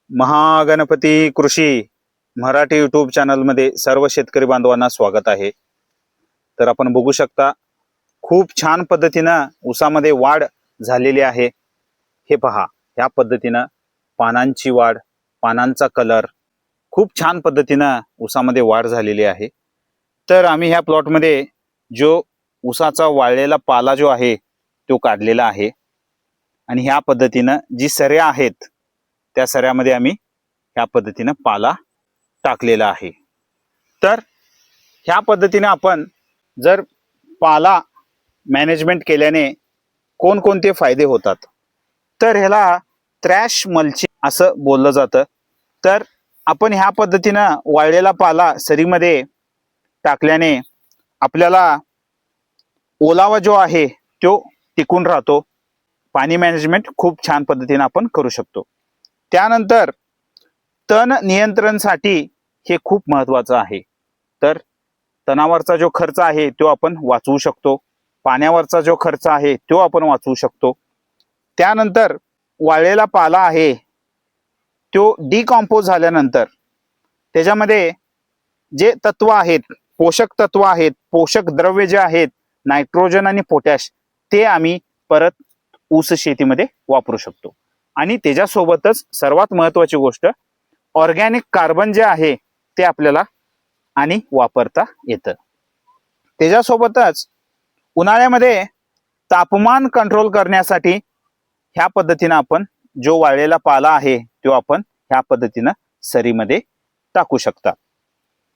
महागणपती कृषी मराठी यूट्यूब चॅनलमध्ये सर्व शेतकरी बांधवांना स्वागत आहे। तर आपण बघू शकता खूप छान पद्धतीनं ऊसामध्ये वाढ झालेली आहे। हे पहा, या पद्धतीनं पानांची वाढ, पानांचा कलर खूप छान पद्धतीनं ऊसामध्ये वाढ झालेली आहे। तर आम्ही ह्या प्लॉटमध्ये जो ऊसाचा वाळलेला पाला जो आहे तो काढलेला आहे आणि ह्या पद्धतीनं जी सऱ्या आहेत त्या सऱ्यामध्ये आम्ही ह्या पद्धतीनं पाला टाकलेला आहे। तर ह्या पद्धतीने आपण जर पाला मॅनेजमेंट केल्याने कोणकोणते फायदे होतात, तर ह्याला त्रॅश मल्चिंग असं बोललं जातं। तर आपण ह्या पद्धतीनं वाळलेला पाला सरीमध्ये टाकल्याने आपल्याला ओलावा जो आहे तो टिकून राहतो। पाणी मॅनेजमेंट खूप छान पद्धतीने आपण करू शकतो। त्यानंतर तण नियंत्रणसाठी हे खूप महत्त्वाचं आहे। तर तणावरचा जो खर्च आहे तो आपण वाचवू शकतो, पाण्यावरचा जो खर्च आहे तो आपण वाचवू शकतो। त्यानंतर वाळलेला पाला आहे तो डिकॉम्पोज झाल्यानंतर त्याच्यामध्ये जे तत्व आहेत, पोषक तत्व आहेत, पोषक द्रव्य जे आहेत, नायट्रोजन आणि पोटॅश, ते आम्ही परत ऊस शेतीमध्ये वापरू शकतो। आणि त्याच्यासोबतच सर्वात महत्त्वाची गोष्ट, ऑर्गॅनिक कार्बन जे आहे ते आपल्याला आणि वापरता येतं। त्याच्यासोबतच उन्हाळ्यामध्ये तापमान कंट्रोल करण्यासाठी ह्या पद्धतीनं आपण जो वाळलेला पाला आहे तो आपण ह्या पद्धतीनं सरीमध्ये टाकू शकता।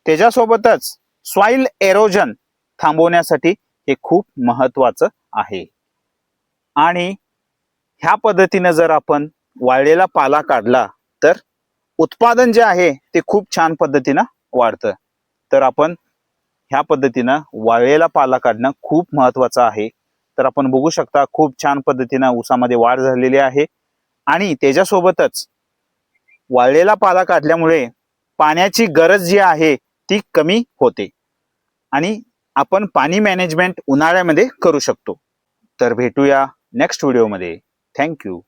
त्याच्यासोबतच सॉइल एरोजन थांबवण्यासाठी हे खूप महत्त्वाचं आहे। आणि ह्या पद्धतीने जर आपण वाळलेला पाला काढला तर उत्पादन जे आहे ते खूप छान पद्धतीनं वाढतं। तर आपण ह्या पद्धतीनं वाळलेला पाला काढणं खूप महत्त्वाचं आहे। तर आपण बघू शकता खूप छान पद्धतीनं ऊसामध्ये वाढ झालेली आहे। आणि त्याच्यासोबतच वाळलेला पाला काढल्यामुळे पाण्याची गरज जी आहे ती कमी होते आणि आपण पाणी मॅनेजमेंट उन्हाळ्यामध्ये करू शकतो। तर भेटूया नेक्स्ट व्हिडिओमध्ये। थँक्यू।